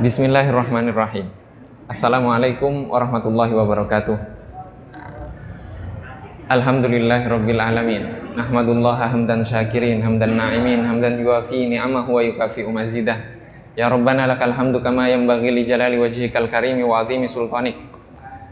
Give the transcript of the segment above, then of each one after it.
Bismillahirrahmanirrahim. Assalamualaikum warahmatullahi wabarakatuh. Alhamdulillahirabbil alamin. Nahmadullaha hamdan syakirin, hamdan na'imin, hamdan yuafi ni'amahu wa yukafi'u mazidah. Ya Rabbana lakal hamdu kama yanbaghi li jalali wajhikal karimi wa 'azimi sultanik.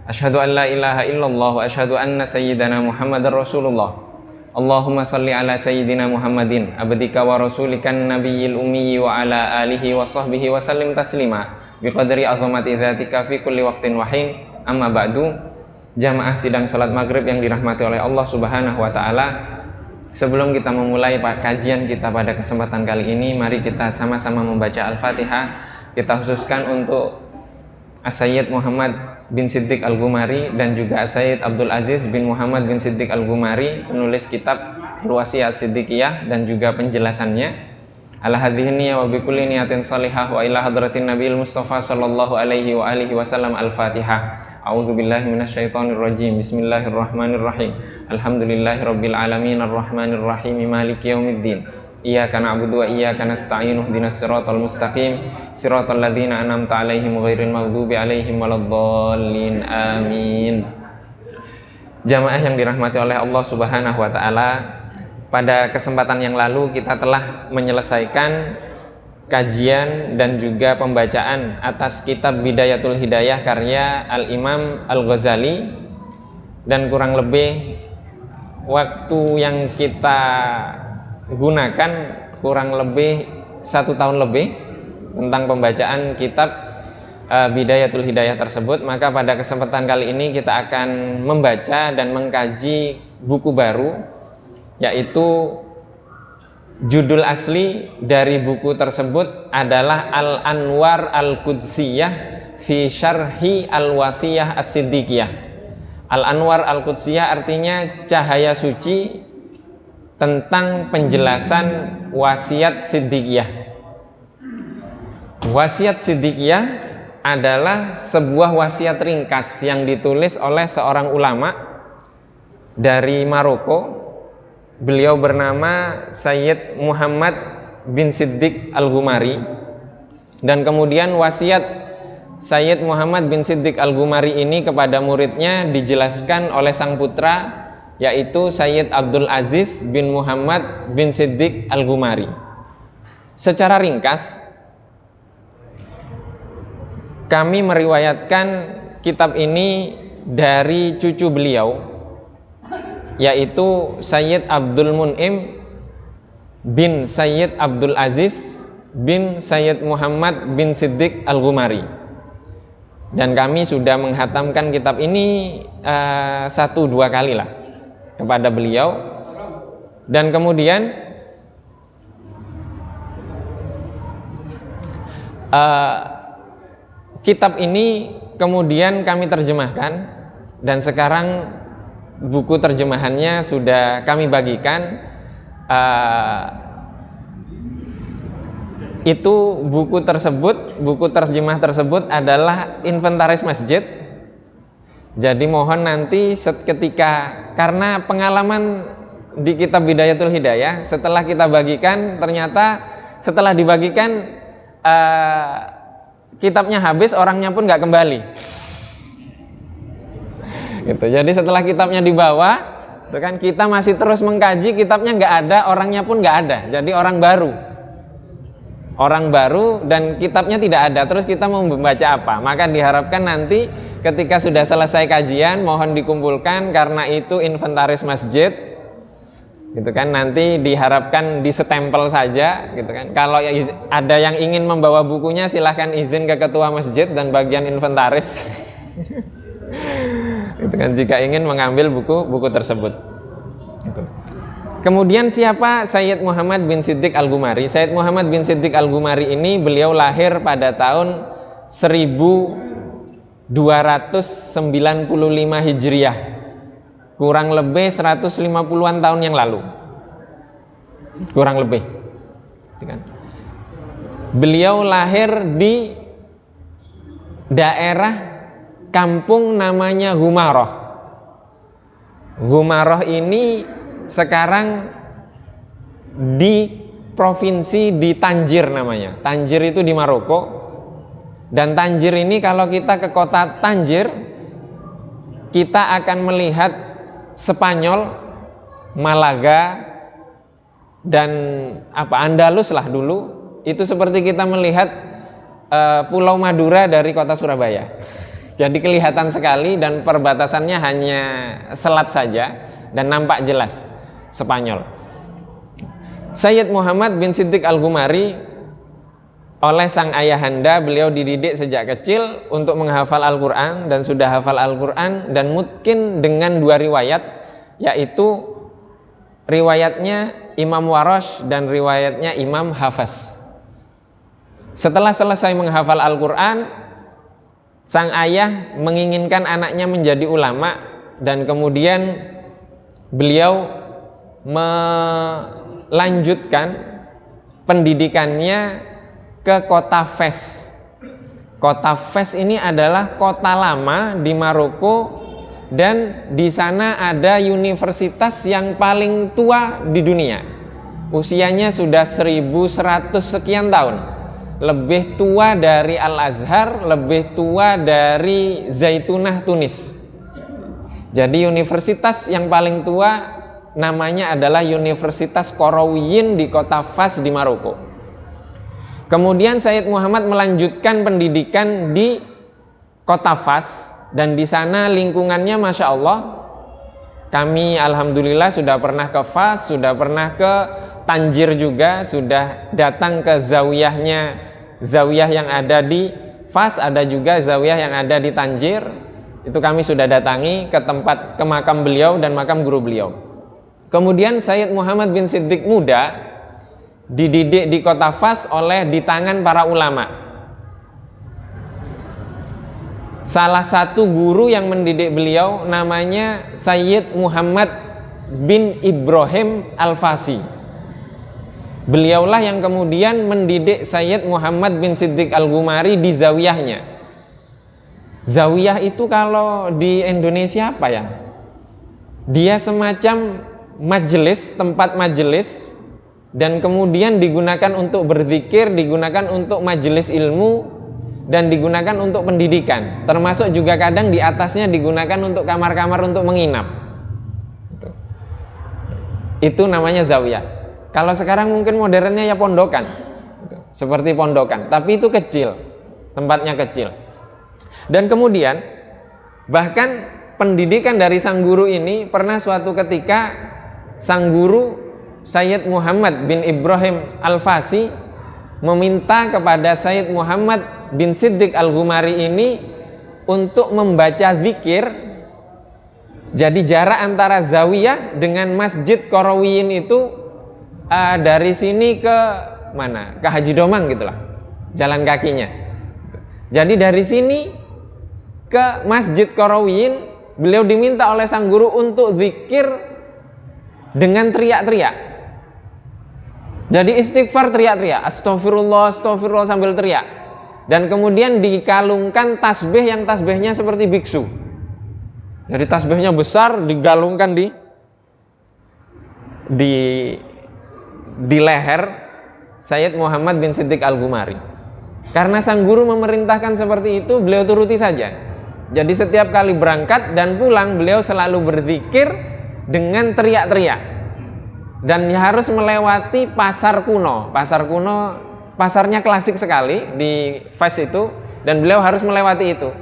Asyhadu an la ilaha illallah wa asyhadu anna sayyidana Muhammadar Rasulullah. Allahumma salli ala sayyidina Muhammadin abdika wa rasulikan nabiyil ummi wa ala alihi wa sahbihi wa sallim taslima biqadri azamati dzatika fi kulli waqtin wa hin. Amma ba'du. Jamaah sidang salat maghrib yang dirahmati oleh Allah Subhanahu wa taala. Sebelum kita memulai kajian kita pada kesempatan kali ini, mari kita sama-sama membaca Al-Fatihah. Kita khususkan untuk As-Sayyid Muhammad bin Siddiq Al-Ghumari dan juga As-Sayyid Abdul Aziz bin Muhammad bin Siddiq Al-Ghumari, penulis kitab Al-Wasiyah As-Siddiqiyah dan juga penjelasannya. Ala hadhihi niyyah wa bikulli niyatin shalihah wa ila hadratin Nabiyil Mustafa sallallahu alaihi wa alihi wasallam. Al-Fatihah. A'udzubillahi minasyaitonir rajim. Bismillahirrahmanirrahim. Alhamdulillahirabbil alamin arrahmanir rahim maliki yaumiddin. Iyyaka na'budu wa iyyaka nasta'in ihdinas siratal mustaqim siratal ladzina an'amta 'alaihim ghairil maghdubi 'alaihim waladdallin. Amin. Jamaah yang dirahmati oleh Allah Subhanahu wa taala, pada kesempatan yang lalu kita telah menyelesaikan kajian dan juga pembacaan atas kitab Bidayatul Hidayah karya Al-Imam Al-Ghazali, dan kurang lebih waktu yang kita gunakan kurang lebih 1 tahun lebih tentang pembacaan kitab Bidayatul Hidayah tersebut. Maka pada kesempatan kali ini kita akan membaca dan mengkaji buku baru, yaitu judul asli dari buku tersebut adalah Al-Anwar Al-Qudsiyah fi Syarhi Al-Wasiyah As-Siddiqiyah. Al-Anwar Al-Qudsiyah artinya cahaya suci tentang penjelasan wasiat Siddiqiyah. Wasiat Siddiqiyah adalah sebuah wasiat ringkas yang ditulis oleh seorang ulama dari Maroko. Beliau bernama Sayyid Muhammad bin Siddiq Al-Ghumari, dan kemudian wasiat Sayyid Muhammad bin Siddiq Al-Ghumari ini kepada muridnya dijelaskan oleh sang putra, yaitu Sayyid Abdul Aziz bin Muhammad bin Siddiq Al-Ghumari. Secara ringkas, kami meriwayatkan kitab ini dari cucu beliau, yaitu Sayyid Abdul Mun'im bin Sayyid Abdul Aziz bin Sayyid Muhammad bin Siddiq Al-Ghumari. Dan kami sudah menghatamkan kitab ini 1-2 kali lah kepada beliau. Dan kemudian kitab ini kemudian kami terjemahkan, dan sekarang buku terjemahannya sudah kami bagikan. Itu buku tersebut, buku terjemah tersebut adalah inventaris masjid. Jadi mohon nanti ketika, karena pengalaman di kitab Bidayatul Hidayah, setelah kita bagikan, ternyata setelah dibagikan kitabnya habis, orangnya pun nggak kembali. Gitu. Jadi setelah kitabnya dibawa, itu kan kita masih terus mengkaji, kitabnya nggak ada, orangnya pun nggak ada. Jadi orang baru dan kitabnya tidak ada. Terus kita mau membaca apa? Maka diharapkan nanti ketika sudah selesai kajian, mohon dikumpulkan, karena itu inventaris masjid, gitu kan. Nanti diharapkan disetempel saja, gitu kan. Kalau ada yang ingin membawa bukunya, silahkan izin ke ketua masjid dan bagian inventaris. Gitu kan, jika ingin mengambil buku tersebut. Gitu. Kemudian siapa Sayyid Muhammad bin Siddiq Al-Ghumari? Sayyid Muhammad bin Siddiq Al-Ghumari ini beliau lahir pada tahun 1295 Hijriah, kurang lebih 150-an tahun yang lalu, kurang lebih. Beliau lahir di daerah kampung namanya Humaroh. Humaroh ini sekarang di provinsi di Tanjir namanya. Tanjir itu di Maroko. Dan Tanjir ini kalau kita ke kota Tanjir, kita akan melihat Spanyol, Malaga, dan Andalus lah dulu. Itu seperti kita melihat Pulau Madura dari kota Surabaya. Jadi kelihatan sekali dan perbatasannya hanya selat saja dan nampak jelas Spanyol. Sayyid Muhammad bin Siddiq Al-Ghumari, oleh sang ayahanda beliau dididik sejak kecil untuk menghafal Al-Quran dan sudah hafal Al-Quran, dan mungkin dengan 2 riwayat, yaitu riwayatnya Imam Warash dan riwayatnya Imam Hafaz. Setelah selesai menghafal Al-Quran, sang ayah menginginkan anaknya menjadi ulama, dan kemudian beliau melanjutkan pendidikannya ke kota Fes. Kota Fes ini adalah kota lama di Maroko, dan di sana ada universitas yang paling tua di dunia. Usianya sudah 1100 sekian tahun. Lebih tua dari Al-Azhar, lebih tua dari Zaitunah Tunis. Jadi universitas yang paling tua namanya adalah Universitas Qarawiyyin di kota Fas di Maroko. Kemudian Sayyid Muhammad melanjutkan pendidikan di kota Fas, dan di sana lingkungannya Masya Allah. Kami alhamdulillah sudah pernah ke Fas, sudah pernah ke Tanjir juga, sudah datang ke zawiyah yang ada di Fas, ada juga zawiyah yang ada di Tanjir. Itu kami sudah datangi ke makam beliau dan makam guru beliau. Kemudian Sayyid Muhammad bin Siddiq muda dididik di kota Fas di tangan para ulama. Salah satu guru yang mendidik beliau namanya Sayyid Muhammad bin Ibrahim Al-Fasi. Beliaulah yang kemudian mendidik Sayyid Muhammad bin Siddiq Al-Ghumari di zawiyahnya. Zawiyah itu kalau di Indonesia apa ya? Dia semacam majelis, tempat majelis, dan kemudian digunakan untuk berzikir, digunakan untuk majelis ilmu, dan digunakan untuk pendidikan. Termasuk juga kadang di atasnya digunakan untuk kamar-kamar untuk menginap. Itu namanya zawiyah. Kalau sekarang mungkin modernnya ya pondokan, seperti pondokan, tapi itu kecil, tempatnya kecil. Dan kemudian bahkan pendidikan dari sang guru ini pernah suatu ketika sang guru Sayyid Muhammad bin Ibrahim Al-Fasi meminta kepada Sayyid Muhammad bin Siddiq Al-Ghumari ini untuk membaca zikir. Jadi jarak antara zawiyah dengan Masjid Qarawiyyin itu dari sini ke mana? Ke Haji Domang gitulah, jalan kakinya. Jadi dari sini ke Masjid Qarawiyyin, beliau diminta oleh sang guru untuk zikir dengan teriak-teriak. Jadi istighfar teriak-teriak, astagfirullah, astagfirullah sambil teriak. Dan kemudian dikalungkan tasbih yang tasbihnya seperti biksu. Jadi tasbihnya besar, digalungkan di leher Sayyid Muhammad bin Siddiq Al-Ghumari. Karena sang guru memerintahkan seperti itu, beliau turuti saja. Jadi setiap kali berangkat dan pulang, beliau selalu berzikir dengan teriak-teriak. Dan harus melewati pasar kuno. Pasar kuno, pasarnya klasik sekali di Fes itu, dan beliau harus melewati itu.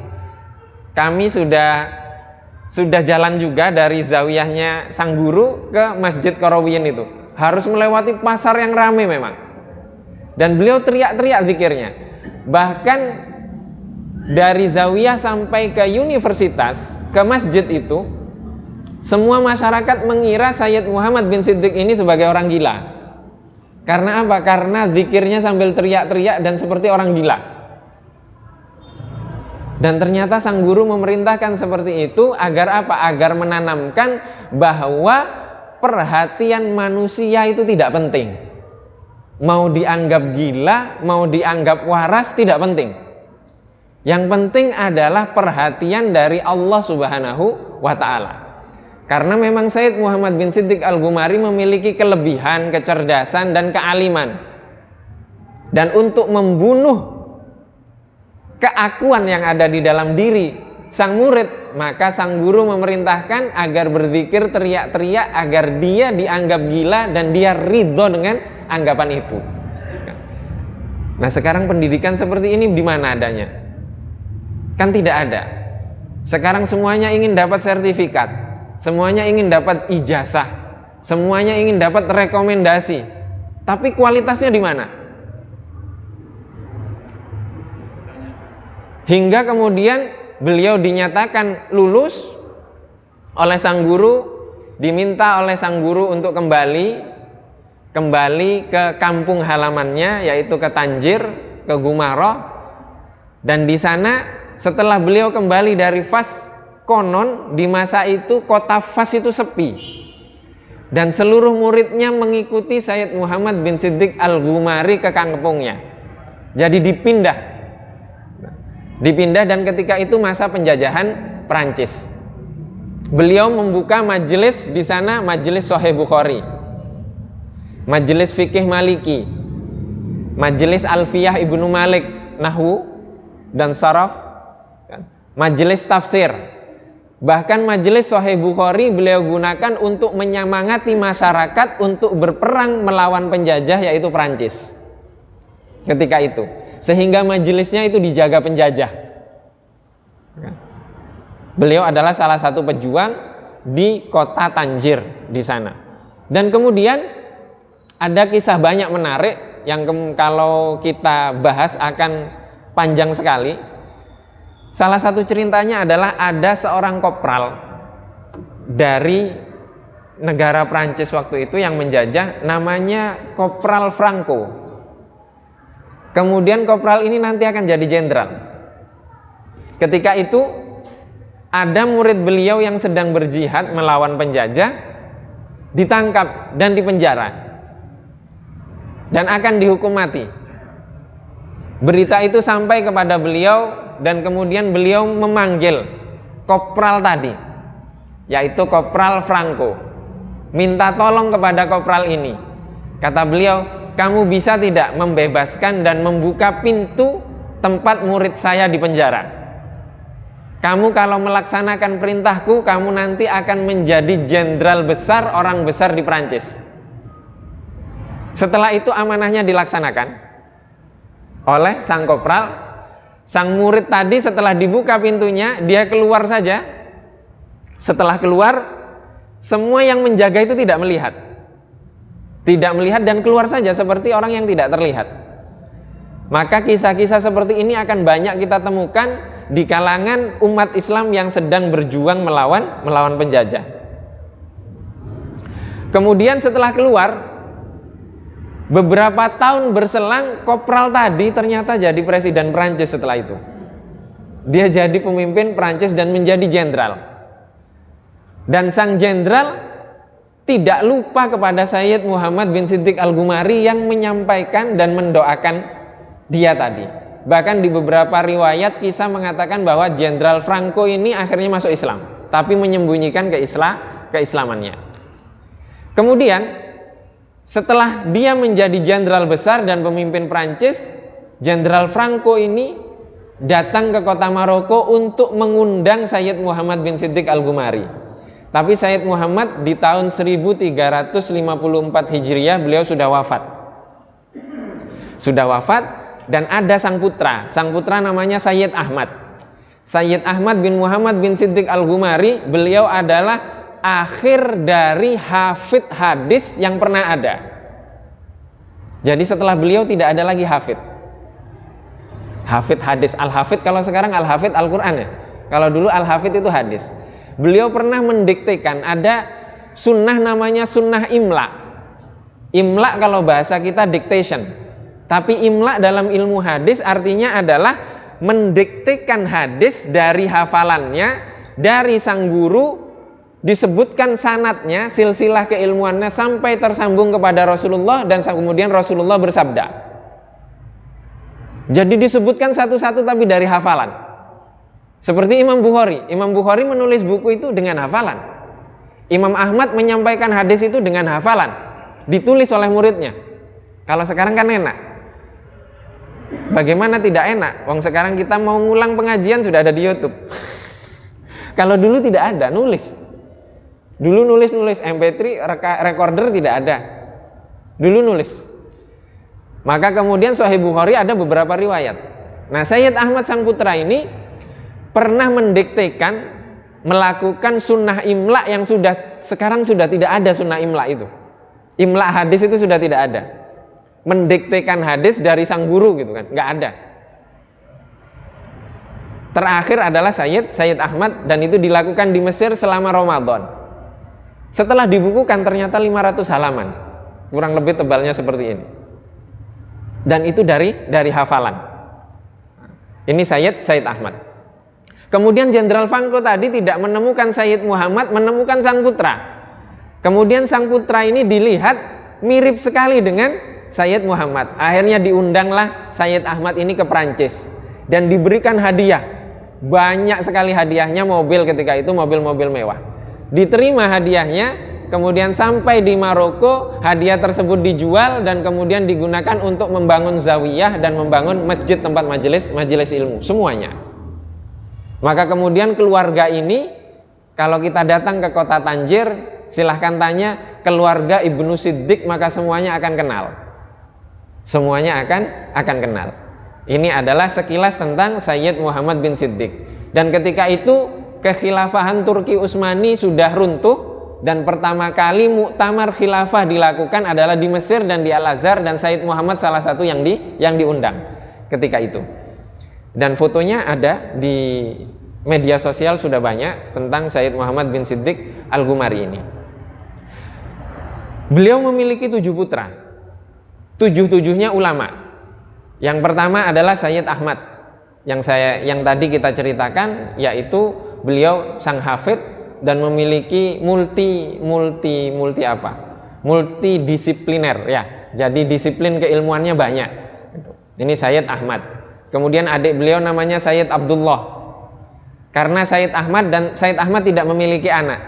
Kami sudah jalan juga dari zawiyahnya sang guru ke Masjid Qarawiyyin itu. Harus melewati pasar yang ramai memang. Dan beliau teriak-teriak zikirnya. Bahkan dari zawiyah sampai ke universitas, ke masjid itu, semua masyarakat mengira Sayyid Muhammad bin Siddiq ini sebagai orang gila. Karena apa? Karena zikirnya sambil teriak-teriak dan seperti orang gila. Dan ternyata sang guru memerintahkan seperti itu agar apa? Agar menanamkan bahwa perhatian manusia itu tidak penting. Mau dianggap gila, mau dianggap waras, tidak penting. Yang penting adalah perhatian dari Allah Subhanahu wa ta'ala. Karena memang Sayyid Muhammad bin Siddiq Al-Ghumari memiliki kelebihan, kecerdasan, dan kealiman. Dan untuk membunuh keakuan yang ada di dalam diri sang murid, maka sang guru memerintahkan agar berzikir teriak-teriak agar dia dianggap gila dan dia ridho dengan anggapan itu. Nah, sekarang pendidikan seperti ini di mana adanya? Kan tidak ada. Sekarang semuanya ingin dapat sertifikat, semuanya ingin dapat ijazah, semuanya ingin dapat rekomendasi. Tapi kualitasnya di mana? Hingga kemudian beliau dinyatakan lulus oleh sang guru, diminta oleh sang guru untuk kembali ke kampung halamannya, yaitu ke Tanjir, ke Gumaroh. Dan di sana setelah beliau kembali dari Fas, konon di masa itu kota Fas itu sepi dan seluruh muridnya mengikuti Sayyid Muhammad bin Siddiq Al-Ghumari ke kampungnya. Jadi dipindah dan ketika itu masa penjajahan Perancis. Beliau membuka majelis di sana, majelis Sahih Bukhari, majelis fikih Maliki, majelis Alfiyah Ibnu Malik Nahwu dan Saraf, majelis tafsir. Bahkan majelis Sahih Bukhari beliau gunakan untuk menyemangati masyarakat untuk berperang melawan penjajah, yaitu Perancis ketika itu, sehingga majelisnya itu dijaga penjajah. Beliau adalah salah satu pejuang di kota Tanjir di sana. Dan kemudian ada kisah banyak menarik yang kalau kita bahas akan panjang sekali. Salah satu ceritanya adalah ada seorang kopral dari negara Prancis waktu itu yang menjajah, namanya Kopral Franco. Kemudian kopral ini nanti akan jadi jenderal. Ketika itu ada murid beliau yang sedang berjihad melawan penjajah, ditangkap dan dipenjara dan akan dihukum mati. Berita itu sampai kepada beliau dan kemudian beliau memanggil kopral tadi, yaitu Kopral Franco, minta tolong kepada kopral ini. Kata beliau, kamu bisa tidak membebaskan dan membuka pintu tempat murid saya di penjara? Kamu kalau melaksanakan perintahku, kamu nanti akan menjadi jenderal besar, orang besar di Prancis. Setelah itu amanahnya dilaksanakan oleh sang kopral. Sang murid tadi setelah dibuka pintunya, dia keluar saja. Setelah keluar, semua yang menjaga itu tidak melihat dan keluar saja seperti orang yang tidak terlihat. Maka kisah-kisah seperti ini akan banyak kita temukan di kalangan umat Islam yang sedang berjuang melawan penjajah. Kemudian setelah keluar, beberapa tahun berselang, kopral tadi ternyata jadi presiden Prancis setelah itu. Dia jadi pemimpin Prancis dan menjadi jenderal. Dan sang jenderal tidak lupa kepada Sayyid Muhammad bin Siddiq Al-Ghumari yang menyampaikan dan mendoakan dia tadi. Bahkan di beberapa riwayat kisah mengatakan bahwa Jenderal Franco ini akhirnya masuk Islam, tapi menyembunyikan keislamannya. Kemudian setelah dia menjadi jenderal besar dan pemimpin Prancis, Jenderal Franco ini datang ke kota Maroko untuk mengundang Sayyid Muhammad bin Siddiq Al-Ghumari. Tapi Sayyid Muhammad di tahun 1354 Hijriah beliau sudah wafat. Dan ada sang putra. Sang putra namanya Sayyid Ahmad. Sayyid Ahmad bin Muhammad bin Siddiq Al-Ghumari, beliau adalah akhir dari hafid hadis yang pernah ada. Jadi setelah beliau tidak ada lagi hafid. Hafid hadis, al-hafid kalau sekarang al-hafid Al-Quran ya. Kalau dulu al-hafid itu hadis. Beliau pernah mendiktekan, ada sunnah namanya sunnah imla. Imla kalau bahasa kita dictation. Tapi imla dalam ilmu hadis artinya adalah mendiktekan hadis dari hafalannya, dari sang guru, disebutkan sanadnya, silsilah keilmuannya sampai tersambung kepada Rasulullah dan kemudian Rasulullah bersabda. Jadi disebutkan satu-satu tapi dari hafalan. Seperti Imam Bukhari. Imam Bukhari menulis buku itu dengan hafalan. Imam Ahmad menyampaikan hadis itu dengan hafalan, ditulis oleh muridnya. Kalau sekarang kan enak, Bagaimana tidak enak? Wong sekarang kita mau ngulang pengajian sudah ada di YouTube. Kalau dulu tidak ada, nulis. Dulu nulis MP3 recorder tidak ada. Dulu nulis. Maka kemudian Sahih Bukhari ada beberapa riwayat. Nah, Sayyid Ahmad sang putra ini pernah mendiktekan melakukan sunnah imla yang sekarang sudah tidak ada sunnah imla itu. Imla hadis itu sudah tidak ada. Mendiktekan hadis dari sang guru gitu kan, nggak ada. Terakhir adalah Sayyid Ahmad, dan itu dilakukan di Mesir selama Ramadan. Setelah dibukukan ternyata 500 halaman, kurang lebih tebalnya seperti ini. Dan itu dari hafalan. Ini Sayyid Ahmad. Kemudian Jenderal Fangko tadi tidak menemukan Sayyid Muhammad, menemukan sang putra. Kemudian sang putra ini dilihat mirip sekali dengan Sayyid Muhammad. Akhirnya diundanglah Sayyid Ahmad ini ke Perancis dan diberikan hadiah. Banyak sekali hadiahnya, mobil ketika itu mobil-mobil mewah. Diterima hadiahnya, kemudian sampai di Maroko, hadiah tersebut dijual dan kemudian digunakan untuk membangun zawiyah dan membangun masjid tempat majelis ilmu semuanya. Maka kemudian keluarga ini, kalau kita datang ke kota Tanjir, silahkan tanya keluarga Ibnu Siddiq, maka semuanya akan kenal. Semuanya akan kenal. Ini adalah sekilas tentang Sayyid Muhammad bin Siddiq. Dan ketika itu kekhilafahan Turki Utsmani sudah runtuh, dan pertama kali muktamar khilafah dilakukan adalah di Mesir dan di Al-Azhar, dan Sayyid Muhammad salah satu yang diundang ketika itu. Dan fotonya ada di media sosial sudah banyak tentang Sayyid Muhammad bin Siddiq Al-Ghumari ini. Beliau memiliki 7 putra. 7-7-nya ulama. Yang pertama adalah Sayyid Ahmad yang tadi kita ceritakan, yaitu beliau sang hafid dan memiliki multidisipliner ya. Jadi disiplin keilmuannya banyak. Ini Sayyid Ahmad. Kemudian adik beliau namanya Sayyid Abdullah. Karena Sayyid Ahmad tidak memiliki anak.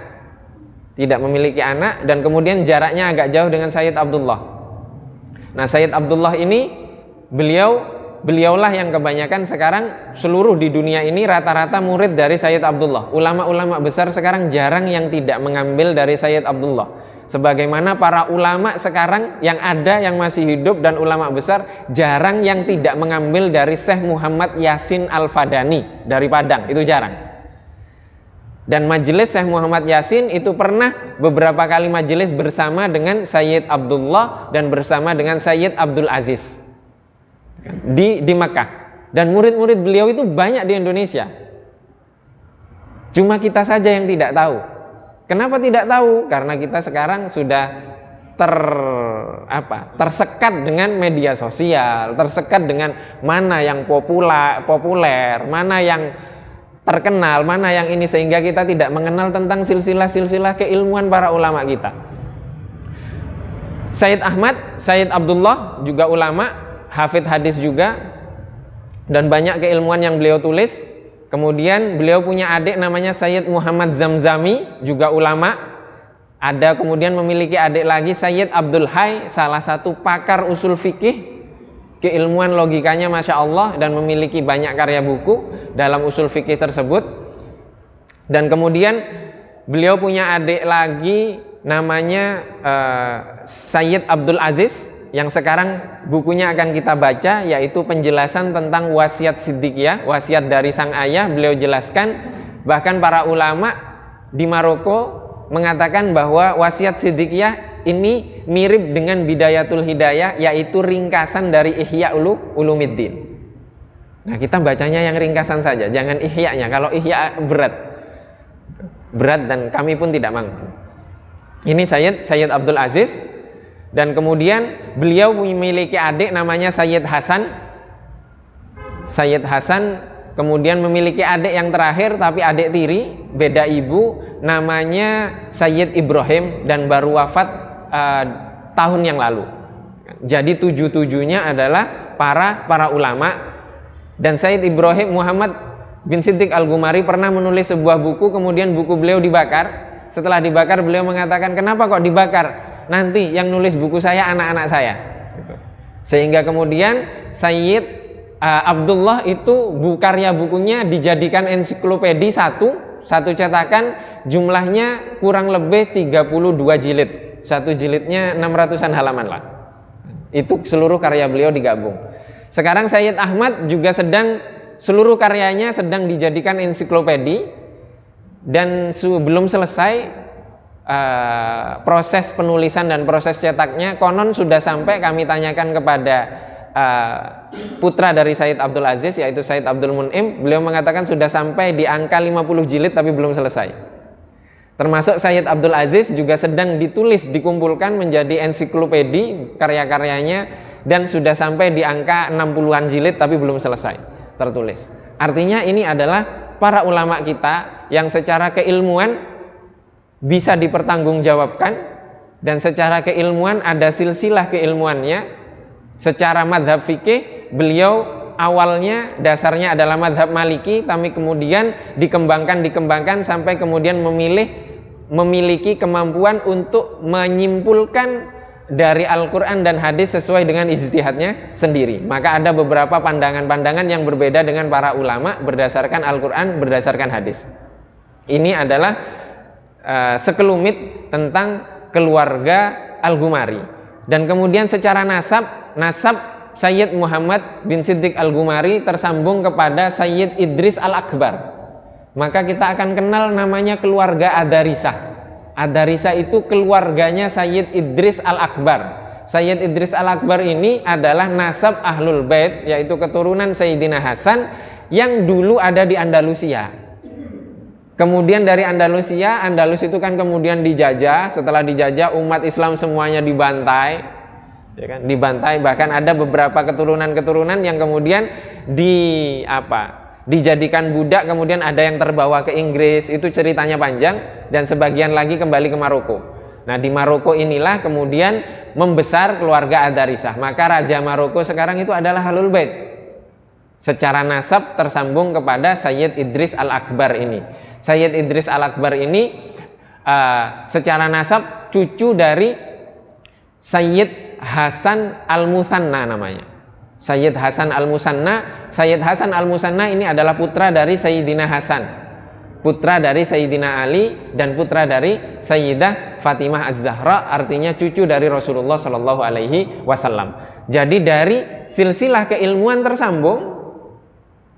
Tidak memiliki anak, dan kemudian jaraknya agak jauh dengan Sayyid Abdullah. Nah, Sayyid Abdullah ini beliaulah yang kebanyakan sekarang seluruh di dunia ini rata-rata murid dari Sayyid Abdullah. Ulama-ulama besar sekarang jarang yang tidak mengambil dari Sayyid Abdullah. Sebagaimana para ulama sekarang yang ada yang masih hidup dan ulama besar jarang yang tidak mengambil dari Syekh Muhammad Yasin Al-Fadani dari Padang, itu jarang. Dan majelis Syekh Muhammad Yasin itu pernah beberapa kali majelis bersama dengan Sayyid Abdullah dan bersama dengan Sayyid Abdul Aziz di Mekah. Dan murid-murid beliau itu banyak di Indonesia. Cuma kita saja yang tidak tahu. Kenapa tidak tahu? Karena kita sekarang sudah tersekat dengan media sosial, tersekat dengan mana yang populer, mana yang terkenal, mana yang ini, sehingga kita tidak mengenal tentang silsilah-silsilah keilmuan para ulama kita. Sayyid Ahmad, Sayyid Abdullah juga ulama, hafid hadis juga, dan banyak keilmuan yang beliau tulis. Kemudian beliau punya adik namanya Sayyid Muhammad Zamzami, juga ulama. Ada kemudian memiliki adik lagi Sayyid Abdul Hai, salah satu pakar usul fikih, keilmuan logikanya Masya Allah, dan memiliki banyak karya buku dalam usul fikih tersebut. Dan kemudian beliau punya adik lagi namanya Sayyid Abdul Aziz, yang sekarang bukunya akan kita baca, yaitu penjelasan tentang wasiat Siddiqiyah, wasiat dari sang ayah. Beliau jelaskan, bahkan para ulama di Maroko mengatakan bahwa wasiat Siddiqiyah ini mirip dengan Bidayatul Hidayah, yaitu ringkasan dari Ihya Ulumiddin. Nah, kita bacanya yang ringkasan saja, jangan Ihya-nya. Kalau Ihya berat dan kami pun tidak mampu. Ini Sayyid Abdul Aziz. Dan kemudian beliau memiliki adik namanya Sayyid Hasan. Sayyid Hasan kemudian memiliki adik yang terakhir, tapi adik tiri, beda ibu, namanya Sayyid Ibrahim, dan baru wafat tahun yang lalu. Jadi 7-7-nya adalah para ulama. Dan Sayyid Ibrahim Muhammad bin Siddiq Al-Ghumari pernah menulis sebuah buku, kemudian buku beliau dibakar. Setelah dibakar, beliau mengatakan, kenapa kok dibakar? Nanti yang nulis buku saya anak-anak saya. Sehingga kemudian Sayyid Abdullah itu karya bukunya dijadikan ensiklopedi satu cetakan, jumlahnya kurang lebih 32 jilid. Satu jilidnya 600-an halaman lah. Itu seluruh karya beliau digabung. Sekarang Sayyid Ahmad juga seluruh karyanya sedang dijadikan ensiklopedi, dan belum selesai proses penulisan dan proses cetaknya. Konon sudah sampai, kami tanyakan kepada putra dari Sayyid Abdul Aziz, yaitu Sayyid Abdul Mun'im, beliau mengatakan sudah sampai di angka 50 jilid tapi belum selesai. Termasuk Sayyid Abdul Aziz juga sedang dikumpulkan menjadi ensiklopedi karya-karyanya, dan sudah sampai di angka 60-an jilid tapi belum selesai tertulis. Artinya ini adalah para ulama kita yang secara keilmuan bisa dipertanggungjawabkan, dan secara keilmuan ada silsilah keilmuannya. Secara madhab fikih, beliau awalnya dasarnya adalah madhab maliki, tapi kemudian dikembangkan sampai kemudian memiliki kemampuan untuk menyimpulkan dari Al-Quran dan hadis sesuai dengan ijtihadnya sendiri. Maka ada beberapa pandangan-pandangan yang berbeda dengan para ulama berdasarkan Al-Quran, berdasarkan hadis. Ini adalah sekelumit tentang keluarga Al-Ghumari. Dan kemudian secara nasab Sayyid Muhammad bin Siddiq Al-Ghumari tersambung kepada Sayyid Idris Al-Akbar. Maka kita akan kenal namanya keluarga Adarisah. Adarisah itu keluarganya Sayyid Idris Al-Akbar. Sayyid Idris Al-Akbar ini adalah nasab Ahlul Bait, yaitu keturunan Sayyidina Hasan yang dulu ada di Andalusia. Kemudian dari Andalusia, Andalus itu kan kemudian dijajah. Setelah dijajah, umat Islam semuanya dibantai, ya kan? Dibantai, bahkan ada beberapa keturunan-keturunan yang kemudian dijadikan budak, kemudian ada yang terbawa ke Inggris. Itu ceritanya panjang, dan sebagian lagi kembali ke Maroko. Nah, di Maroko inilah kemudian membesar keluarga Adarisah. Maka raja Maroko sekarang itu adalah Ahlul Bait. Secara nasab tersambung kepada Sayyid Idris Al-Akbar ini. Sayyid Idris Al-Akbar ini secara nasab cucu dari Sayyid Hasan Al-Musanna namanya. Sayyid Hasan Al-Musanna. Sayyid Hasan Al-Musanna ini adalah putra dari Sayyidina Hasan, putra dari Sayyidina Ali, dan putra dari Sayyidah Fatimah Az-Zahra, artinya cucu dari Rasulullah Shallallahu Alaihi Wasallam. Jadi dari silsilah keilmuan tersambung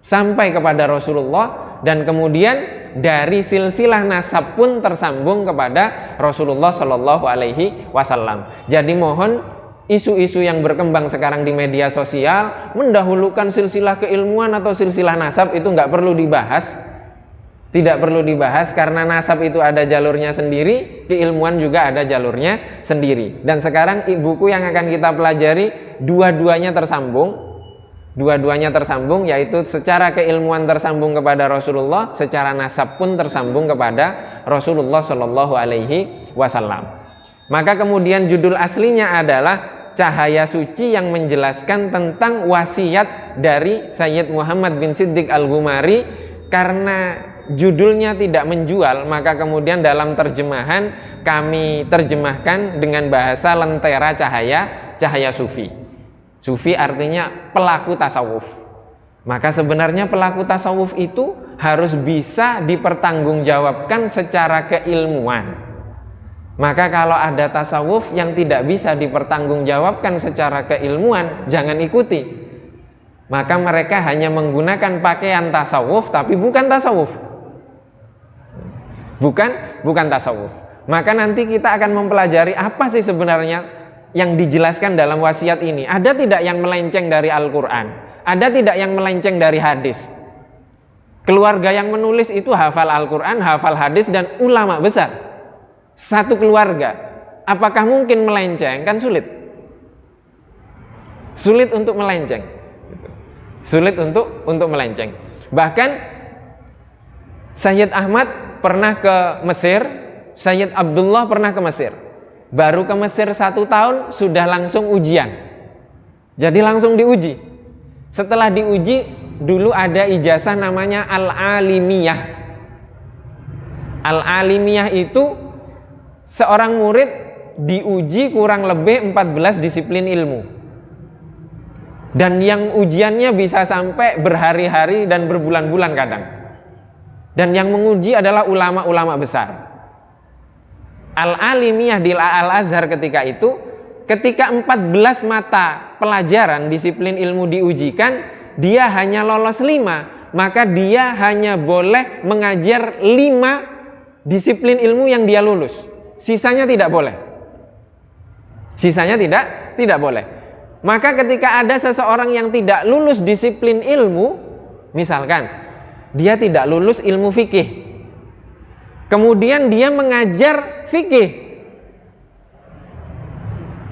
sampai kepada Rasulullah, dan kemudian dari silsilah nasab pun tersambung kepada Rasulullah Shallallahu Alaihi Wasallam. Jadi mohon isu-isu yang berkembang sekarang di media sosial mendahulukan silsilah keilmuan atau silsilah nasab itu nggak perlu dibahas, tidak perlu dibahas, karena nasab itu ada jalurnya sendiri, keilmuan juga ada jalurnya sendiri. Dan sekarang buku yang akan kita pelajari dua-duanya tersambung. Dua-duanya tersambung, yaitu secara keilmuan tersambung kepada Rasulullah, secara nasab pun tersambung kepada Rasulullah Shallallahu Alaihi Wasallam. Maka kemudian judul aslinya adalah Cahaya Suci yang menjelaskan tentang wasiat dari Sayyid Muhammad bin Siddiq Al-Ghumari. Karena judulnya tidak menjual, maka kemudian dalam terjemahan kami terjemahkan dengan bahasa lentera cahaya sufi. Sufi artinya pelaku tasawuf. Maka sebenarnya pelaku tasawuf itu harus bisa dipertanggungjawabkan secara keilmuan. Maka kalau ada tasawuf yang tidak bisa dipertanggungjawabkan secara keilmuan, jangan ikuti. Maka mereka hanya menggunakan pakaian tasawuf tapi bukan tasawuf. Bukan tasawuf. Maka nanti kita akan mempelajari apa sih sebenarnya yang dijelaskan dalam wasiat ini. Ada tidak yang melenceng dari Al-Quran? Ada tidak yang melenceng dari hadis? Keluarga yang menulis itu hafal Al-Quran, hafal hadis, dan ulama besar. Satu keluarga. Apakah mungkin melenceng? Kan sulit. Sulit untuk melenceng. Sulit untuk melenceng. Bahkan Sayyid Ahmad pernah ke Mesir, Sayyid Abdullah pernah ke Mesir. Baru ke Mesir 1 tahun sudah langsung ujian. Jadi langsung diuji. Setelah diuji, dulu ada ijazah namanya Al-Alimiyah. Al-Alimiyah itu seorang murid diuji kurang lebih 14 disiplin ilmu. Dan yang ujiannya bisa sampai berhari-hari dan berbulan-bulan kadang. Dan yang menguji adalah ulama-ulama besar. Al-Alimiyah di Al-Azhar ketika itu, ketika 14 mata pelajaran disiplin ilmu diujikan, dia hanya lolos 5, maka dia hanya boleh mengajar 5 disiplin ilmu yang dia lulus. Sisanya tidak boleh. Sisanya tidak boleh. Maka ketika ada seseorang yang tidak lulus disiplin ilmu, misalkan dia tidak lulus ilmu fikih, kemudian dia mengajar fikih,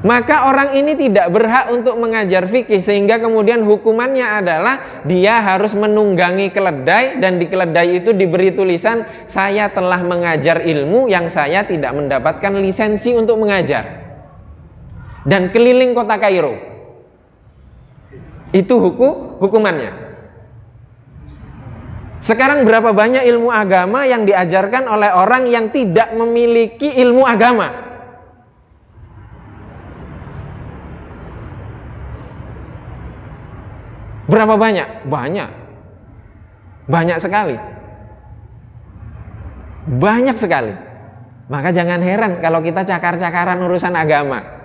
maka orang ini tidak berhak untuk mengajar fikih, sehingga kemudian hukumannya adalah dia harus menunggangi keledai, dan di keledai itu diberi tulisan, saya telah mengajar ilmu yang saya tidak mendapatkan lisensi untuk mengajar, dan keliling kota Kairo. Itu hukumannya. Sekarang berapa banyak ilmu agama yang diajarkan oleh orang yang tidak memiliki ilmu agama? Berapa banyak? Banyak sekali. Banyak sekali. Maka jangan heran kalau kita cakar-cakaran urusan agama.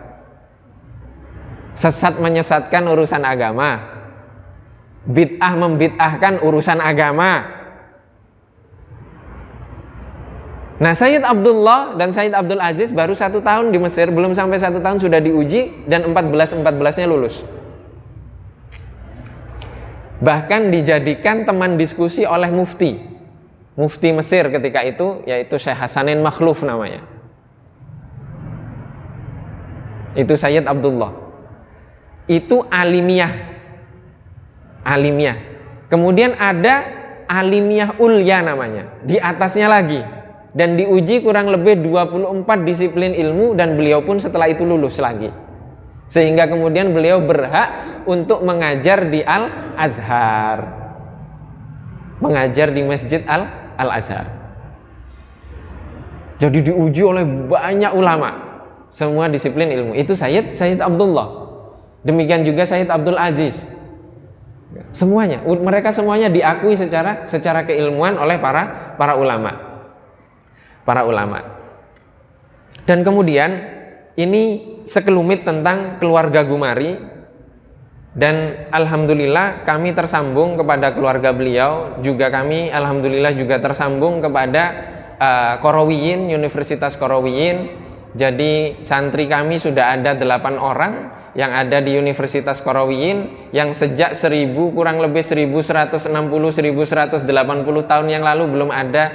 Sesat menyesatkan urusan agama, bid'ah membid'ahkan urusan agama. Nah, Sayyid Abdullah dan Sayyid Abdul Aziz baru 1 tahun di Mesir, belum sampai 1 tahun sudah diuji, dan 14-14-nya lulus. Bahkan dijadikan teman diskusi oleh mufti Mesir ketika itu, yaitu Syekh Hasanin Makhluf namanya. Itu Sayyid Abdullah. Itu alimiyah. Kemudian ada alimiyah ulya namanya, di atasnya lagi, dan diuji kurang lebih 24 disiplin ilmu, dan beliau pun setelah itu lulus lagi, sehingga kemudian beliau berhak untuk mengajar di Al-Azhar, mengajar di Masjid Al-Azhar. Jadi diuji oleh banyak ulama, semua disiplin ilmu. Itu Sayyid Abdullah. Demikian juga Sayyid Abdul Aziz. Semuanya, mereka semuanya diakui secara keilmuan oleh para ulama. Dan kemudian ini sekelumit tentang keluarga Gumari, dan alhamdulillah kami tersambung kepada keluarga beliau, juga kami alhamdulillah juga tersambung kepada Qarawiyyin, Universitas Qarawiyyin. Jadi santri kami sudah ada 8 orang yang ada di Universitas Qarawiyyin, yang sejak kurang lebih 1160-1180 tahun yang lalu belum ada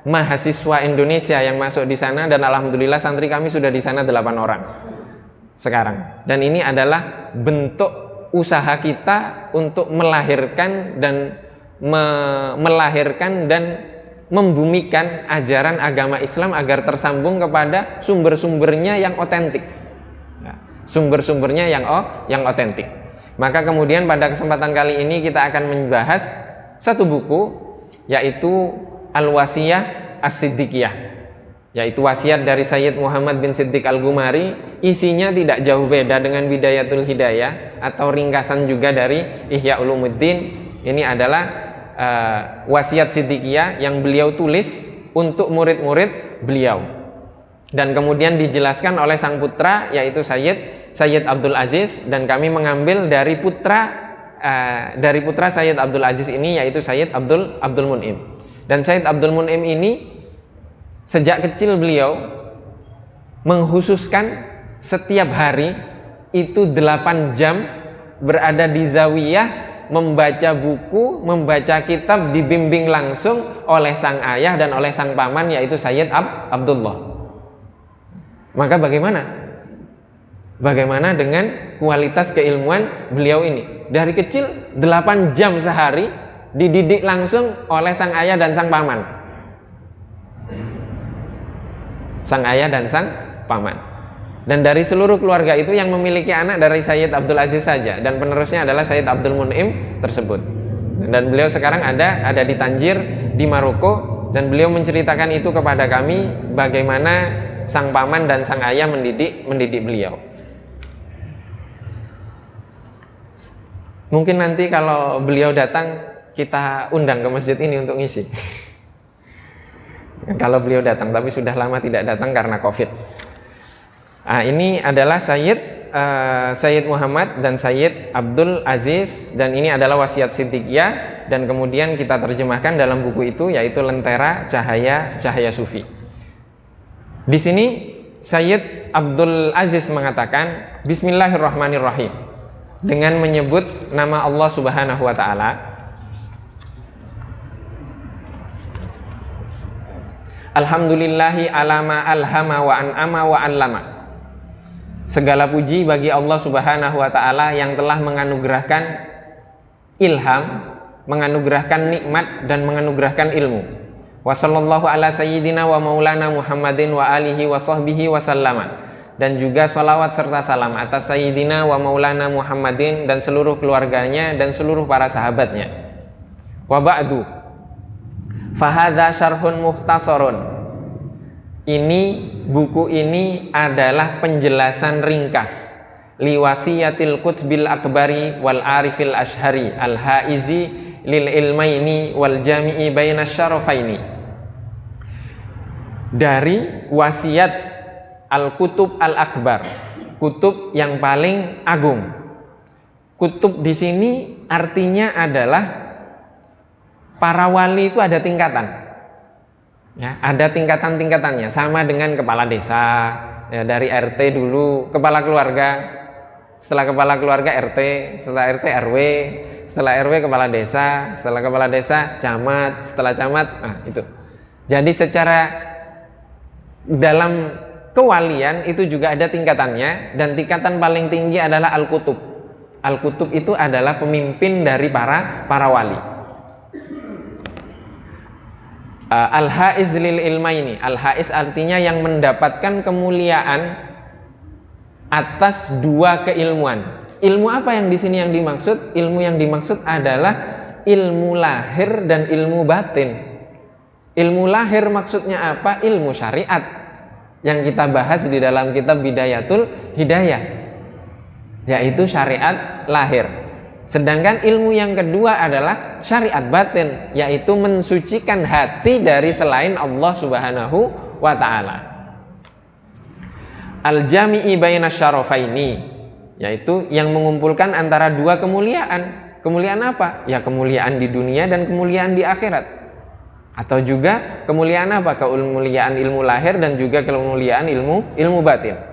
mahasiswa Indonesia yang masuk di sana, dan alhamdulillah santri kami sudah di sana 8 orang sekarang. Dan ini adalah bentuk usaha kita untuk melahirkan dan membumikan ajaran agama Islam agar tersambung kepada sumber-sumbernya yang otentik. Sumber-sumbernya yang otentik. Maka kemudian pada kesempatan kali ini kita akan membahas satu buku, yaitu Al-Wasiyah As-Siddiqiyah, yaitu wasiat dari Sayyid Muhammad bin Siddiq Al-Gumari. Isinya tidak jauh beda dengan Bidayatul Hidayah atau ringkasan juga dari Ihya Ulumuddin. Ini adalah wasiat Siddiqiyah yang beliau tulis untuk murid-murid beliau, dan kemudian dijelaskan oleh sang putra, yaitu Sayyid Abdul Aziz, dan kami mengambil dari putra Sayyid Abdul Aziz ini, yaitu Sayyid Abdul Mun'im. Dan Sayyid Abdul Mun'im ini sejak kecil beliau menghususkan setiap hari itu 8 jam berada di zawiyah, membaca buku, membaca kitab, dibimbing langsung oleh sang ayah dan oleh sang paman, yaitu Sayyid Abdullah. Maka bagaimana dengan kualitas keilmuan beliau ini? Dari kecil 8 jam sehari dididik langsung oleh sang ayah dan sang paman. Sang ayah dan sang paman. Dan dari seluruh keluarga itu yang memiliki anak dari Sayyid Abdul Aziz saja, dan penerusnya adalah Sayyid Abdul Mun'im tersebut. Dan beliau sekarang ada di Tanjir di Maroko, dan beliau menceritakan itu kepada kami, bagaimana sang paman dan sang ayah mendidik beliau. Mungkin nanti kalau beliau datang kita undang ke masjid ini untuk ngisi. Kalau beliau datang, tapi sudah lama tidak datang karena Covid. Nah, ini adalah Sayyid Muhammad dan Sayyid Abdul Aziz, dan ini adalah wasiat Siddiqiyah, dan kemudian kita terjemahkan dalam buku itu, yaitu Lentera Cahaya Sufi. Di sini Sayyid Abdul Aziz mengatakan Bismillahirrahmanirrahim, dengan menyebut nama Allah Subhanahu wa taala. Alhamdulillahi alama alhama wa an'ama wa allama. Segala puji bagi Allah Subhanahu wa taala yang telah menganugerahkan ilham, menganugerahkan nikmat, dan menganugerahkan ilmu. Wa sallallahu ala sayyidina wa maulana Muhammadin wa alihi wa sahbihi wa sallama. Dan juga salawat serta salam atas sayyidina wa maulana Muhammadin dan seluruh keluarganya dan seluruh para sahabatnya. Wa ba'du. Fahadha syarhun mukhtasarun. Buku ini adalah penjelasan ringkas liwasiyatil qutbil akbari wal arifil ashari al haizi lil ilmaini wal jami'i baina syarafaini, dari wasiat al kutub al akbar, kutub yang paling agung. Kutub di sini artinya adalah para wali itu ada tingkatan, ya, ada tingkatan-tingkatannya, sama dengan kepala desa, ya, dari RT dulu, kepala keluarga, setelah kepala keluarga RT, setelah RT RW, setelah RW kepala desa, setelah kepala desa camat, setelah camat, itu. Jadi secara dalam kewalian itu juga ada tingkatannya, dan tingkatan paling tinggi adalah al-kutub. Al-kutub itu adalah pemimpin dari para wali. Al-haiz lil ilmaini. Al-haiz artinya yang mendapatkan kemuliaan atas dua keilmuan. Ilmu apa yang di sini yang dimaksud? Ilmu yang dimaksud adalah ilmu lahir dan ilmu batin. Ilmu lahir maksudnya apa? Ilmu syariat yang kita bahas di dalam kitab Bidayatul Hidayah, yaitu syariat lahir. Sedangkan ilmu yang kedua adalah syariat batin, yaitu mensucikan hati dari selain Allah Subhanahu wa ta'ala. Al-jami'i baina syarafaini, yaitu yang mengumpulkan antara dua kemuliaan. Kemuliaan apa? Ya, kemuliaan di dunia dan kemuliaan di akhirat. Atau juga kemuliaan apa? Kemuliaan ilmu lahir dan juga kemuliaan ilmu batin.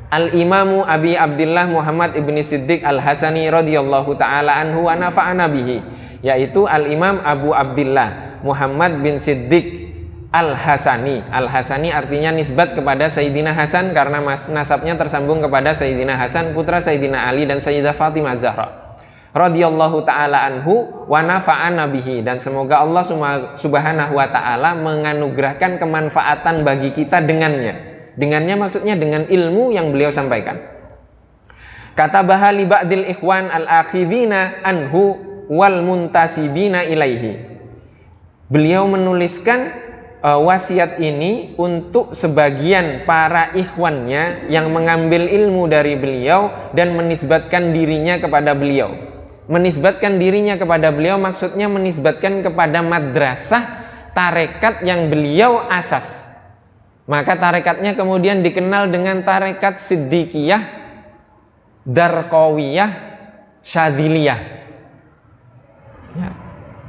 Al-Imamu Abi Abdillah Muhammad ibni Siddiq Al-Hasani radhiyallahu ta'ala anhu wa nafa'ana bihi, yaitu Al-Imam Abu Abdillah Muhammad bin Siddiq Al-Hasani. Al-Hasani artinya nisbat kepada Sayyidina Hasan karena nasabnya tersambung kepada Sayyidina Hasan, putra Sayyidina Ali dan Sayyidah Fatimah Zahra radhiyallahu ta'ala anhu wa nafa'ana bihi, dan semoga Allah Subhanahu wa ta'ala menganugerahkan kemanfaatan bagi kita dengannya. Dengannya maksudnya dengan ilmu yang beliau sampaikan. Kata bahali ba'dil ikhwan al-akhidhina anhu wal muntasibina ilaihi. Beliau menuliskan wasiat ini untuk sebagian para ikhwannya yang mengambil ilmu dari beliau dan menisbatkan dirinya kepada beliau. Menisbatkan dirinya kepada beliau maksudnya menisbatkan kepada madrasah tarekat yang beliau asas. Maka tarekatnya kemudian dikenal dengan tarekat Siddiqiyah, Darqawiyah, Syadiliyah. Ya.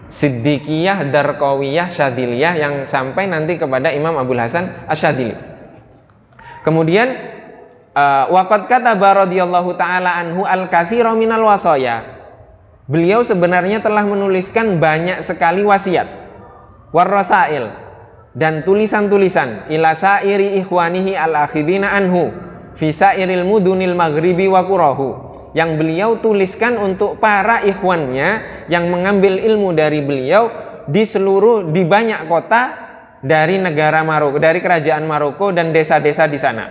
Siddiqiyah, Darqawiyah, Syadiliyah yang sampai nanti kepada Imam Abul Hasan Asy-Syadzili. Kemudian waqad kataba radhiyallahu taala anhu al-katsira minal wasaya. Beliau sebenarnya telah menuliskan banyak sekali wasiat, warrasail, dan tulisan-tulisan ila sairi ikhwanihi al-akhidina anhu fi sairil mudunil maghribi wa qurahu, yang beliau tuliskan untuk para ikhwannya yang mengambil ilmu dari beliau di banyak kota dari negara Maroko, dari kerajaan Maroko dan desa-desa di sana.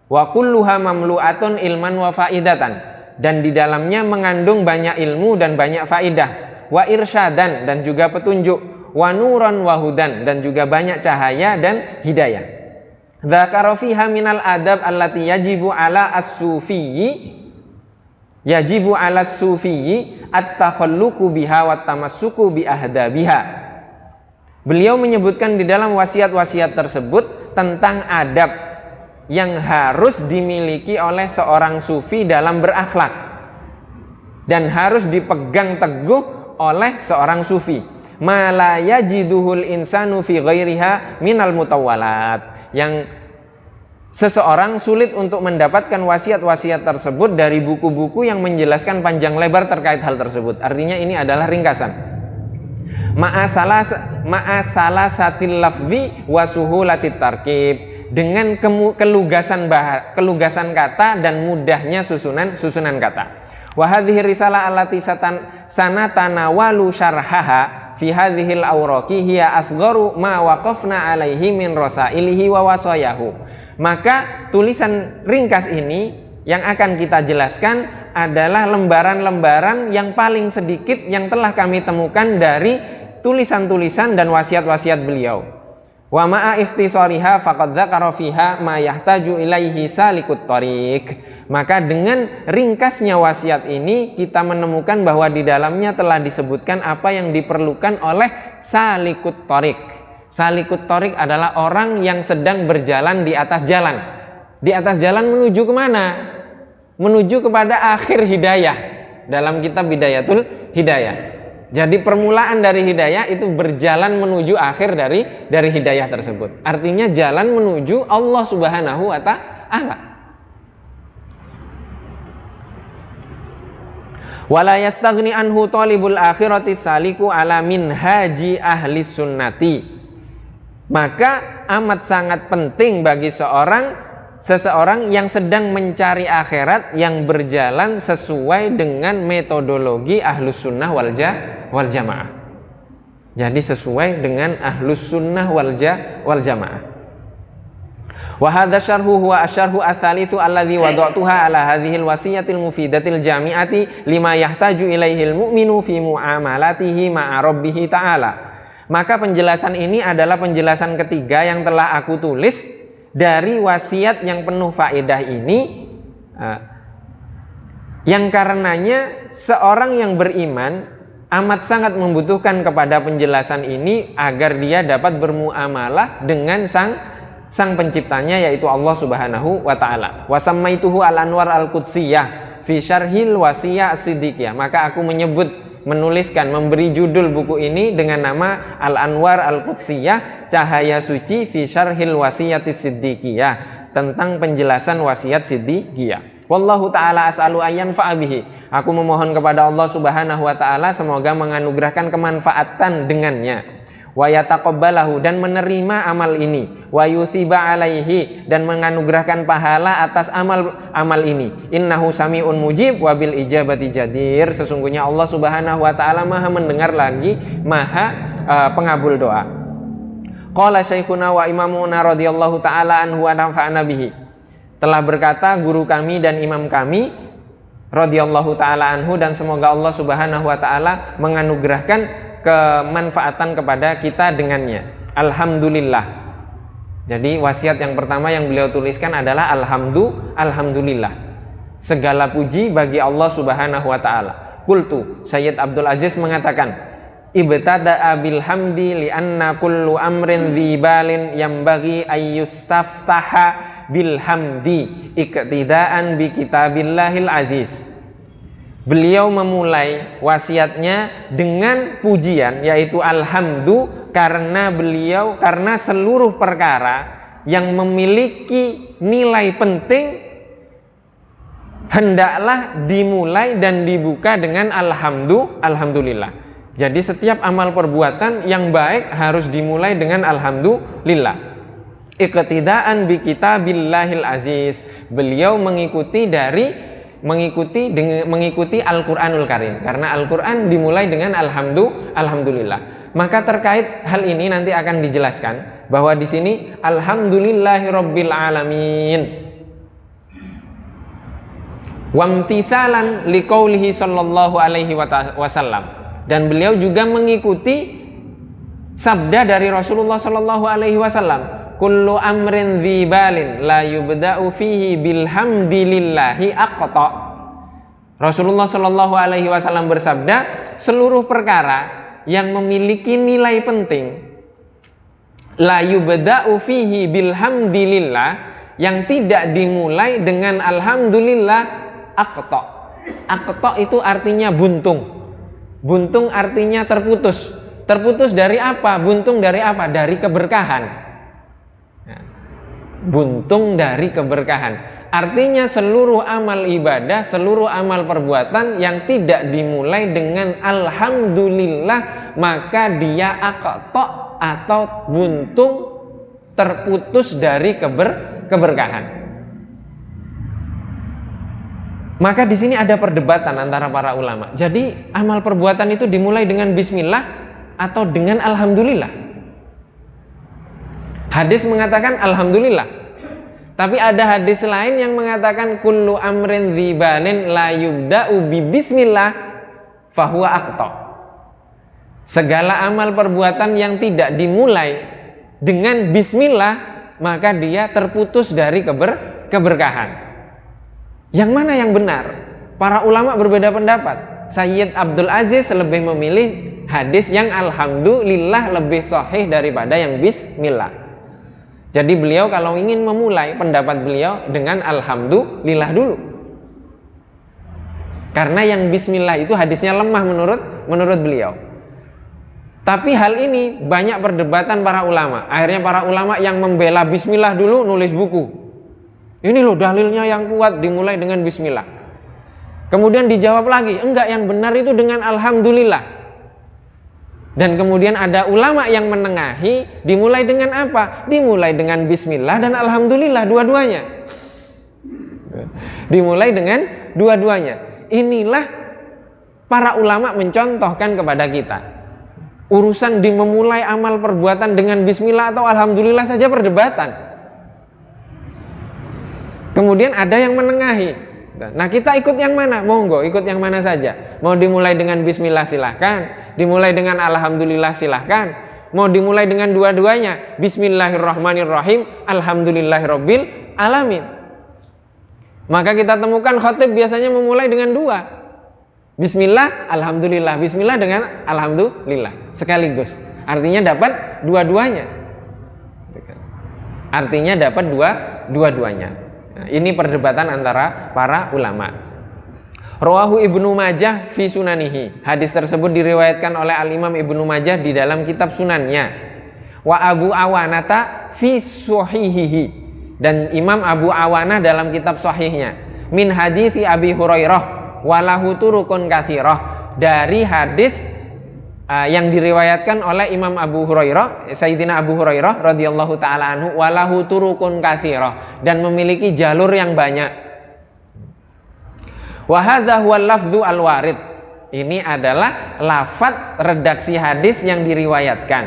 Wa kulluha mamlu'atun ilman wa faidatan, dan di dalamnya mengandung banyak ilmu dan banyak faidah, wa irsyadan, dan juga petunjuk, wa nuran wa hudan, dan juga banyak cahaya dan hidayah. Dzakara fiha minal adab allati yajibu ala as-sufiyyi yajibu 'alas sufiyyi at-takhalluqu biha wa tamassuku bi ahdabiha. Beliau menyebutkan di dalam wasiat-wasiat tersebut tentang adab yang harus dimiliki oleh seorang sufi dalam berakhlak dan harus dipegang teguh oleh seorang sufi. Ma la yajiduhul insanu fi ghairiha minal mutawwalat, yang seseorang sulit untuk mendapatkan wasiat-wasiat tersebut dari buku-buku yang menjelaskan panjang lebar terkait hal tersebut. Artinya ini adalah ringkasan. Ma'asalasatil lafzi wa suhulatit tarkib, dengan kelugasan kata dan mudahnya susunan kata. Wa hadhihi risalah allati sanatanawalu syarhaha fi hadhil awraqi hiya asgharu ma waqafna alaihi min rasailihi wa wasayahu. Maka tulisan ringkas ini yang akan kita jelaskan adalah lembaran-lembaran yang paling sedikit yang telah kami temukan dari tulisan-tulisan dan wasiat-wasiat beliau. Wa ma'a ikhtisariha faqad dzakara fiha ma yahtaju ilaihi salikut thariq. Maka dengan ringkasnya wasiat ini kita menemukan bahwa di dalamnya telah disebutkan apa yang diperlukan oleh salikut thariq. Salikut thariq adalah orang yang sedang berjalan di atas jalan. Di atas jalan menuju kemana? Menuju kepada akhir hidayah. Dalam kitab Bidayatul Hidayah. Jadi permulaan dari hidayah itu berjalan menuju akhir dari hidayah tersebut. Artinya jalan menuju Allah Subhanahu wa ta'ala. Wala yastaghni anhu talibul akhirati saliku ala minhaji ahli sunnati. Maka amat sangat penting bagi seseorang yang sedang mencari akhirat yang berjalan sesuai dengan metodologi ahlus sunnah wal jamaah. Jadi sesuai dengan ahlus sunnah wal jamaah. Wa hadza syarhu huwa asyarhu ats-tsalitsu alladzi wada'tuha ala hadhil wasiyatil mufidatil jami'ati lima yahtaju ilaihil mu'minu fi mu'amalatihi ma'a rabbih ta'ala. Maka penjelasan ini adalah penjelasan ketiga yang telah aku tulis dari wasiat yang penuh faedah ini, yang karenanya seorang yang beriman amat sangat membutuhkan kepada penjelasan ini agar dia dapat bermuamalah dengan sang penciptanya, yaitu Allah Subhanahu wa ta'ala. Wa sammaituhu al-anwar al-qudsiyah fi syarhil wasiyah as-siddiqiyah. Maka aku menuliskan, memberi judul buku ini dengan nama Al-Anwar Al-Qudsiyah, cahaya suci fi syarhil wasiyatis siddiqiyah, tentang penjelasan wasiat siddiqiyah. Wallahu ta'ala as'alu ayyan fa'abihi. Aku memohon kepada Allah Subhanahu wa ta'ala semoga menganugerahkan kemanfaatan dengannya. Wa yataqabbalahu, dan menerima amal ini. Wa yuthiba alaihi, dan menganugerahkan pahala atas amal ini. Innahu sami'un mujib wa bil ijabati jadir. Sesungguhnya Allah Subhanahu wa ta'ala maha mendengar lagi maha pengabul doa. Qala syekhuna wa imamuna radhiyallahu ta'ala anhu wa nafa'ana bihi. Telah berkata guru kami dan imam kami radhiyallahu ta'ala anhu, dan semoga Allah Subhanahu wa ta'ala menganugerahkan kemanfaatan kepada kita dengannya. Alhamdulillah. Jadi wasiat yang pertama yang beliau tuliskan adalah alhamdulillah. Segala puji bagi Allah Subhanahu wa ta'ala. Qultu, Sayyid Abdul Aziz mengatakan, ibtada'a bil hamdi li'anna kullu amrin dhibalin yambaghi ayyustaftaha bil hamdi iktidaan bi kitabillahil aziz. Beliau memulai wasiatnya dengan pujian, yaitu alhamdu, karena seluruh perkara yang memiliki nilai penting hendaklah dimulai dan dibuka dengan alhamdulillah. Jadi setiap amal perbuatan yang baik harus dimulai dengan alhamdulillah. Iqtidaan bi kitabillahil aziz. Beliau mengikuti Al-Qur'anul Karim, karena Al-Qur'an dimulai dengan alhamdulillah. Maka terkait hal ini nanti akan dijelaskan bahwa di sini alhamdulillahirabbil alamin. Wamtithalan liqaulihi sallallahu alaihi wasallam, dan beliau juga mengikuti sabda dari Rasulullah sallallahu alaihi wasallam, kullu amrin dzibalin la yubda'u fihi bilhamdillahi aqta. Rasulullah Shallallahu Alaihi Wasallam bersabda, seluruh perkara yang memiliki nilai penting, la yubda'u fihi bilhamdilillah, yang tidak dimulai dengan alhamdulillah, aqta. Aqta itu artinya buntung. Buntung artinya terputus. Terputus dari apa? Buntung dari apa? Dari keberkahan. Buntung dari keberkahan. Artinya seluruh amal ibadah, seluruh amal perbuatan yang tidak dimulai dengan alhamdulillah, maka dia aqta atau buntung, terputus dari keberkahan. Maka di sini ada perdebatan antara para ulama. Jadi amal perbuatan itu dimulai dengan bismillah atau dengan alhamdulillah. Hadis mengatakan alhamdulillah. Tapi ada hadis lain yang mengatakan kullu amrin dzibalin la yubda'u bi bismillah fahuwa aqta. Segala amal perbuatan yang tidak dimulai dengan bismillah, maka dia terputus dari keberkahan. Yang mana yang benar? Para ulama berbeda pendapat. Sayyid Abdul Aziz lebih memilih hadis yang alhamdulillah lebih sahih daripada yang bismillah. Jadi beliau kalau ingin memulai pendapat beliau dengan alhamdulillah dulu. Karena yang bismillah itu hadisnya lemah menurut beliau. Tapi hal ini banyak perdebatan para ulama. Akhirnya para ulama yang membela bismillah dulu nulis buku. Ini loh dalilnya yang kuat dimulai dengan bismillah. Kemudian dijawab lagi, enggak, yang benar itu dengan alhamdulillah. Dan kemudian ada ulama yang menengahi, dimulai dengan apa? Dimulai dengan bismillah dan alhamdulillah, dua-duanya. Dimulai dengan dua-duanya. Inilah para ulama mencontohkan kepada kita. Urusan di memulai amal perbuatan dengan bismillah atau alhamdulillah saja perdebatan. Kemudian ada yang menengahi. Nah, kita ikut yang mana? Monggo, ikut yang mana saja. Mau dimulai dengan bismillah silahkan, dimulai dengan alhamdulillah silahkan, mau dimulai dengan dua-duanya, bismillahirrahmanirrahim, alhamdulillahirabbil alamin. Maka kita temukan khatib biasanya memulai dengan dua, bismillah, alhamdulillah, bismillah dengan alhamdulillah sekaligus. Artinya dapat dua-duanya. Artinya dapat dua-duanya. Nah, ini perdebatan antara para ulama. Rawahu Ibnu Majah fi sunanihi. Hadis tersebut diriwayatkan oleh Al-Imam Ibnu Majah di dalam kitab sunannya. Wa Abu Awanata fi sahihihi. Dan Imam Abu Awanah dalam kitab sahihnya. Min hadithi Abi Hurairah walahu turukun katsirah. Dari hadis yang diriwayatkan oleh Imam Abu Hurairah, Sayyidina Abu Hurairah radhiyallahu taala anhu, walahu turukun katsirah, dan memiliki jalur yang banyak. Wa hadza huwal lafdzu al-warid. Ini adalah lafaz redaksi hadis yang diriwayatkan.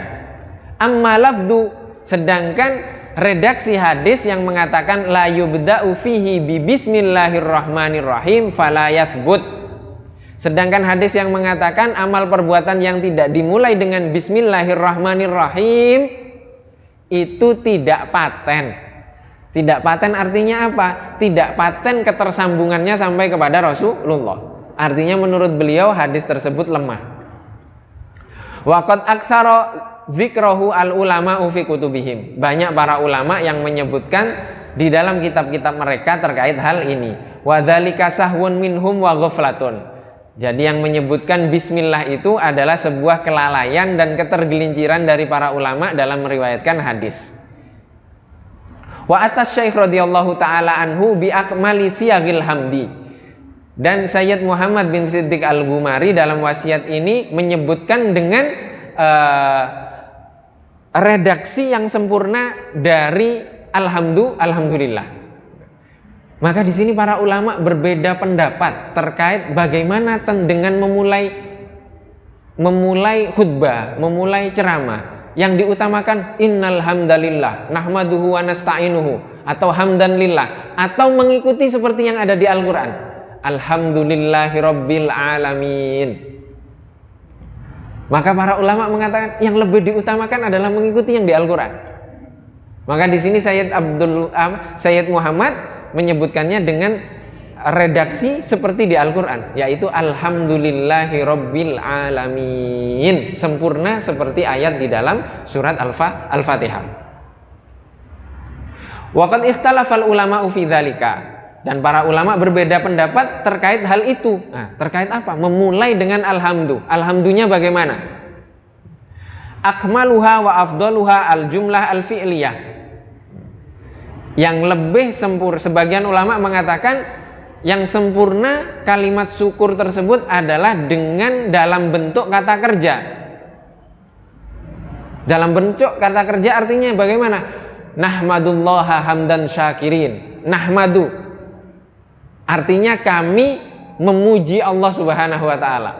Amma lafdzu, sedangkan redaksi hadis yang mengatakan la yubda'u fihi bi bismillahirrahmanirrahim fala yathbut. Sedangkan hadis yang mengatakan amal perbuatan yang tidak dimulai dengan bismillahirrahmanirrahim itu tidak paten. Tidak paten artinya apa? Tidak paten ketersambungannya sampai kepada Rasulullah. Artinya menurut beliau hadis tersebut lemah. Waqad aktsara dzikrahu al-ulama'u fi kutubihim. Banyak para ulama yang menyebutkan di dalam kitab-kitab mereka terkait hal ini. Wa dzalika sahwun minhum wa ghaflatun. Jadi yang menyebutkan bismillah itu adalah sebuah kelalaian dan ketergelinciran dari para ulama dalam meriwayatkan hadis. Wa atas Syekh radhiyallahu taala anhu bi akmali siyagil hamdi. Dan Sayyid Muhammad bin Siddiq Al-Ghumari dalam wasiat ini menyebutkan dengan redaksi yang sempurna dari alhamdulillah. Maka di sini para ulama berbeda pendapat terkait bagaimana dengan memulai khutbah, memulai ceramah. Yang diutamakan innal hamdalillah nahmaduhu wa nasta'inuhu, atau hamdan lillah, atau mengikuti seperti yang ada di Al-Qur'an. Alhamdulillahirabbil alamin. Maka para ulama mengatakan yang lebih diutamakan adalah mengikuti yang di Al-Qur'an. Maka di sini Sayyid Muhammad menyebutkannya dengan redaksi seperti di Al-Quran, yaitu alhamdulillahi rabbil alamin, sempurna seperti ayat di dalam surat Al-Fatihah. Waqad ikhtalafal ulama'u fi dzalika, dan para ulama berbeda pendapat terkait hal itu. Nah, terkait apa? Memulai dengan alhamdu. Alhamdunya bagaimana? Akmaluha wa afdaluha al-jumlah al-fi'liyah. Yang lebih sempurna, sebagian ulama mengatakan yang sempurna kalimat syukur tersebut adalah dengan dalam bentuk kata kerja. Dalam bentuk kata kerja artinya bagaimana? Nahmadullaha hamdan syakirin. Nahmadu artinya kami memuji Allah Subhanahu wa taala.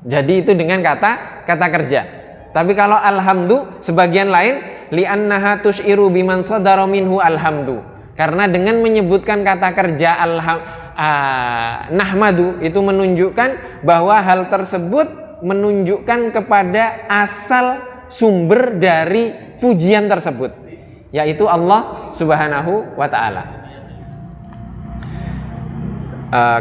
Jadi itu dengan kata kerja. Tapi kalau alhamdu sebagian lain li'annaha tus'iru biman sadara minhu alhamdu. Karena dengan menyebutkan kata kerja nahmadu itu menunjukkan bahwa hal tersebut menunjukkan kepada asal sumber dari pujian tersebut, yaitu Allah Subhanahu wa taala.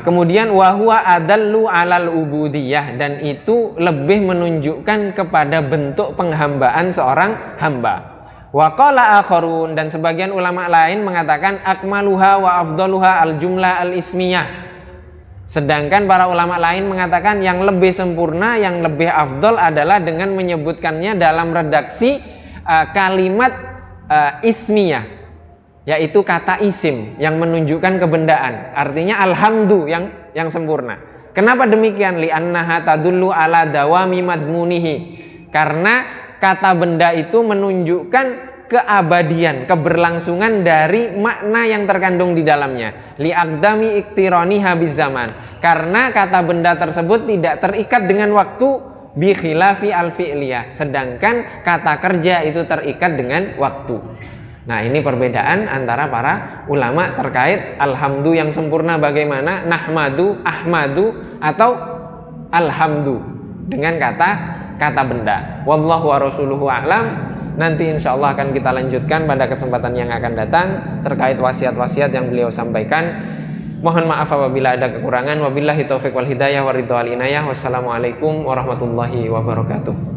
Kemudian wahwa adallu alal ubudiyah, dan itu lebih menunjukkan kepada bentuk penghambaan seorang hamba. Wa qala akharun, dan sebagian ulama lain mengatakan akmaluha wa afdaluha al jumlah al ismiyah. Sedangkan para ulama lain mengatakan yang lebih sempurna, yang lebih afdal adalah dengan menyebutkannya dalam redaksi kalimat ismiyah, yaitu kata isim yang menunjukkan kebendaan. Artinya alhamdu yang sempurna. Kenapa demikian? Li'annaha tadullu ala dawami madmunihi. Karena kata benda itu menunjukkan keabadian, keberlangsungan dari makna yang terkandung di dalamnya. Li'aqdami iktiraniha bizaman. Karena kata benda tersebut tidak terikat dengan waktu, bi khilafi al-fi'liyah. Sedangkan kata kerja itu terikat dengan waktu. Nah, ini perbedaan antara para ulama terkait alhamdu yang sempurna bagaimana, nahmadu, ahmadu, atau alhamdu dengan kata benda. Wallahu wa rasuluhu a'lam. Nanti insya Allah akan kita lanjutkan pada kesempatan yang akan datang terkait wasiat-wasiat yang beliau sampaikan. Mohon maaf apabila ada kekurangan. Wabillahi taufiq wal hidayah wa ridha wal inayah. Wassalamualaikum warahmatullahi wabarakatuh.